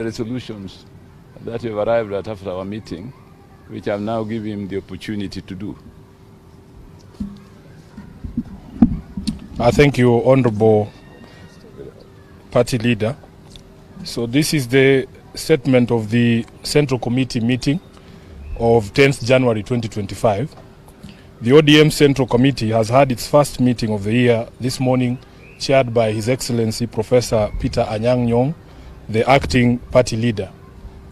resolutions that we've arrived at after our meeting, which I'll now give him the opportunity to do. I thank you, Honorable Party Leader. So this is the statement of the Central Committee meeting of 10th January 2025. The ODM Central Committee has had its first meeting of the year this morning, chaired by His Excellency Professor Peter Anyang' Nyong'o, the acting party leader.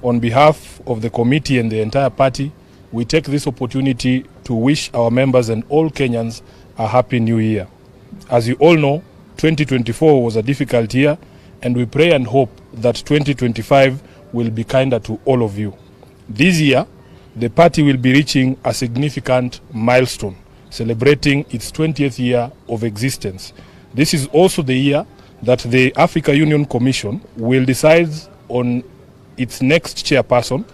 On behalf of the committee and the entire party, we take this opportunity to wish our members and all Kenyans a happy new year. As you all know, 2024 was a difficult year, and we pray and hope that 2025 will be kinder to all of you. This year, the party will be reaching a significant milestone, celebrating its 20th year of existence. This is also the year that the Africa Union Commission will decide on its next chairperson,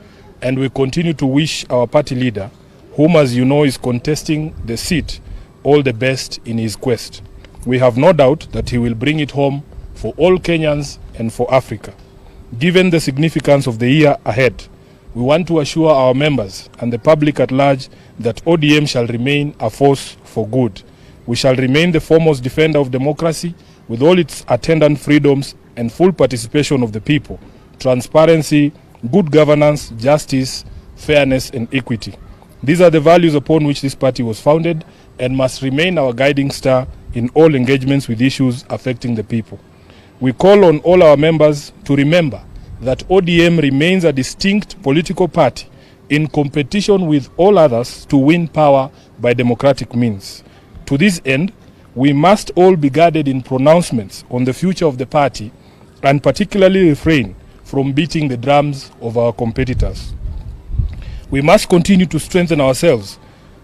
and we continue to wish our party leader, whom as you know is contesting the seat, all the best in his quest. We have no doubt that he will bring it home for all Kenyans and for Africa. Given the significance of the year ahead, we want to assure our members and the public at large that ODM shall remain a force for good. We shall remain the foremost defender of democracy with all its attendant freedoms and full participation of the people, transparency, good governance, justice, fairness, and equity. These are the values upon which this party was founded and must remain our guiding star in all engagements with issues affecting the people. We call on all our members to remember that ODM remains a distinct political party in competition with all others to win power by democratic means. To this end, we must all be guarded in pronouncements on the future of the party and particularly refrain from beating the drums of our competitors. We must continue to strengthen ourselves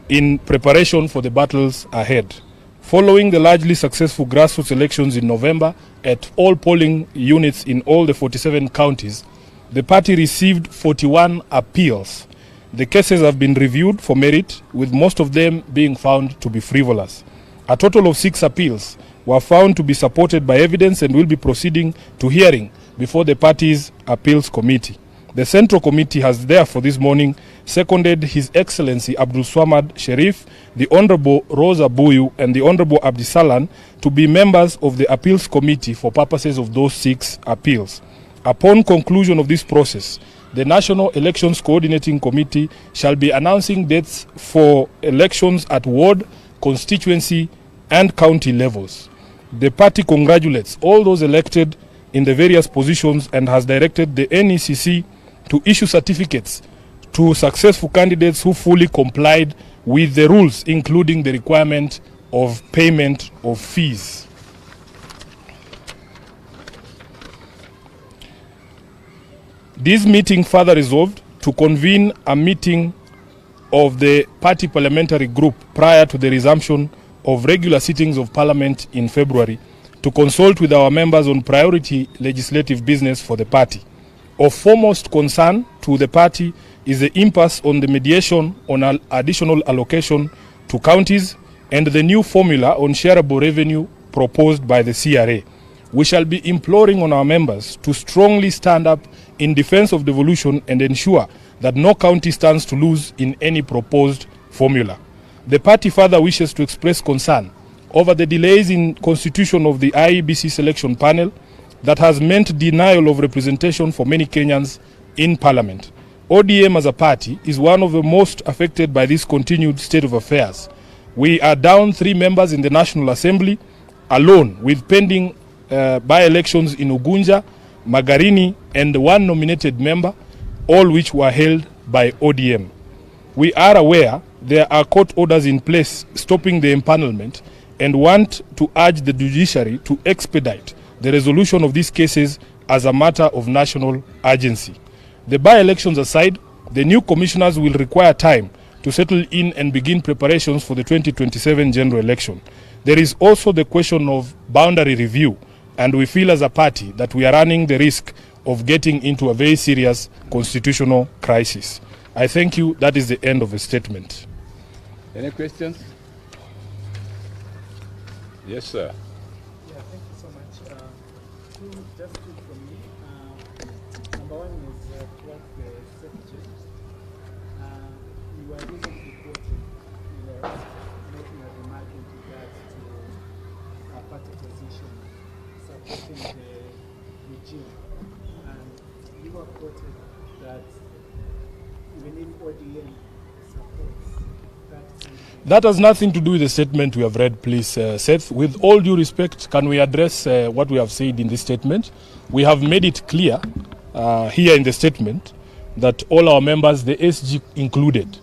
in preparation for the battles ahead. Following the largely successful grassroots elections in November at all polling units in all the 47 counties, the party received 41 appeals. The cases have been reviewed for merit, with most of them being found to be frivolous. A total of 6 appeals were found to be supported by evidence and will be proceeding to hearing before the party's appeals committee. The Central Committee has therefore this morning seconded His Excellency Abdul Swamad Sherif, the Honorable Rosa Buyu, and the Honorable Abdisalan to be members of the Appeals Committee for purposes of those 6 appeals. Upon conclusion of this process, the National Elections Coordinating Committee shall be announcing dates for elections at ward, constituency, and county levels. The party congratulates all those elected in the various positions and has directed the NECC to issue certificates to successful candidates who fully complied with the rules, including the requirement of payment of fees. This meeting further resolved to convene a meeting of the party parliamentary group prior to the resumption of regular sittings of Parliament in February to consult with our members on priority legislative business for the party. Of foremost concern to the party is the impasse on the mediation on an additional allocation to counties and the new formula on shareable revenue proposed by the CRA. We shall be imploring on our members to strongly stand up in defense of devolution and ensure that no county stands to lose in any proposed formula. The party further wishes to express concern over the delays in constitution of the IEBC selection panel that has meant denial of representation for many Kenyans in Parliament. ODM as a party is one of the most affected by this continued state of affairs. We are down 3 members in the National Assembly alone, with pending by-elections in Ugunja, Magarini, and 1 nominated member, all which were held by ODM. We are aware there are court orders in place stopping the empanelment and want to urge the judiciary to expedite the resolution of these cases as a matter of national urgency. The by-elections aside, the new commissioners will require time to settle in and begin preparations for the 2027 general election. There is also the question of boundary review, and we feel as a party that we are running the risk of getting into a very serious constitutional crisis. I thank you. That is the end of the statement. Any questions? Yes, sir. Yeah, thank you so much. Just two from me. Number one, is towards the secretary. You are recently quoted, making a remark in regards to a party position supporting the regime. And you are quoted that even if ODM supports that. That has nothing to do with the statement we have read, please, Seth. With all due respect, can we address what we have said in this statement? We have made it clear here in the statement that all our members, the SG included,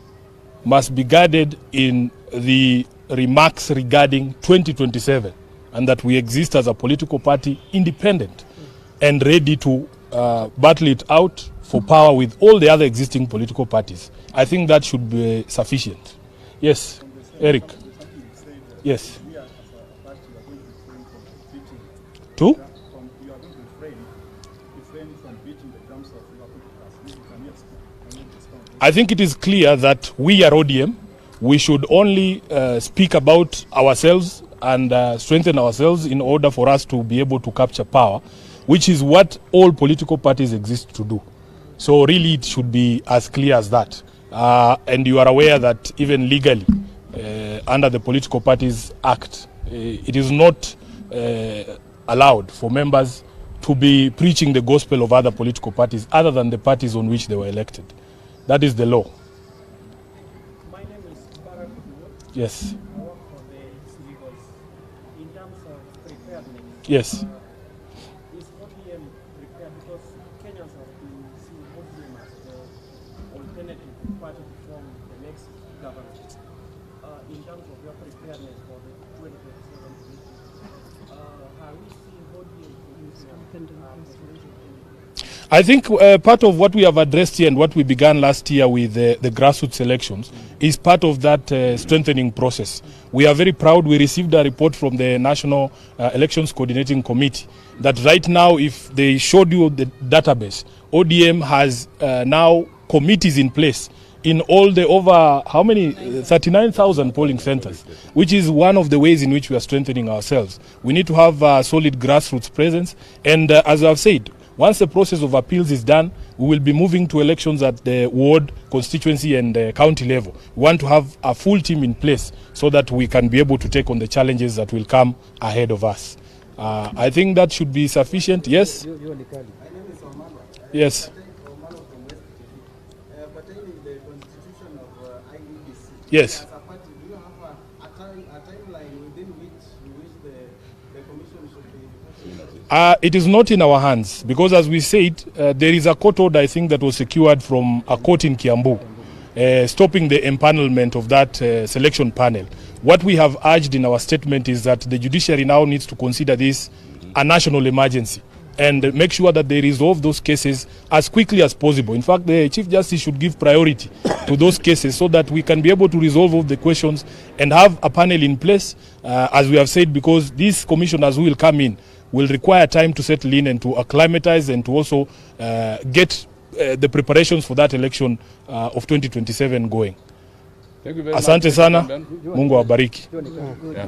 must be guided in the remarks regarding 2027, and that we exist as a political party independent and ready to battle it out for power with all the other existing political parties. I think that should be sufficient. Yes, Eric. Yes. Two? I think it is clear that we are ODM. We should only speak about ourselves and strengthen ourselves in order for us to be able to capture power, which is what all political parties exist to do. So really it should be as clear as that. And you are aware that even legally, under the Political Parties Act, it is not allowed for members to be preaching the gospel of other political parties other than the parties on which they were elected. That is the law. My name is Barak. Yes. I work for the civics. In terms of preparedness, Yes. is ODM prepared? Because Kenyans have been seeing ODM as the alternative party to form the next government. In terms of your preparedness for the 2027 election, are we seeing ODM producing a presidential candidate? I think part of what we have addressed here and what we began last year with the grassroots elections is part of that strengthening process. We are very proud. We received a report from the National Elections Coordinating Committee that right now, if they showed you the database, ODM has now committees in place in all the over, how many? 39,000 polling centers, which is one of the ways in which we are strengthening ourselves. We need to have a solid grassroots presence. And as I've said, once the process of appeals is done, we will be moving to elections at the ward, constituency and county level. We want to have a full team in place so that we can be able to take on the challenges that will come ahead of us. I think that should be sufficient. Yes? Yes. Pertaining the constitution of IEBC. Yes. As a party, do you have a timeline within which the commission should be? It is not in our hands because, as we said, there is a court order, I think, that was secured from a court in Kiambu, stopping the empanelment of that selection panel. What we have urged in our statement is that the judiciary now needs to consider this a national emergency and make sure that they resolve those cases as quickly as possible. In fact, the Chief Justice should give priority to those cases so that we can be able to resolve all the questions and have a panel in place, as we have said, because these commissioners who will come in will require time to settle in and to acclimatize and to also get the preparations for that election of 2027 going. Thank you very Asante much. sana. Mungu awabariki. Yeah.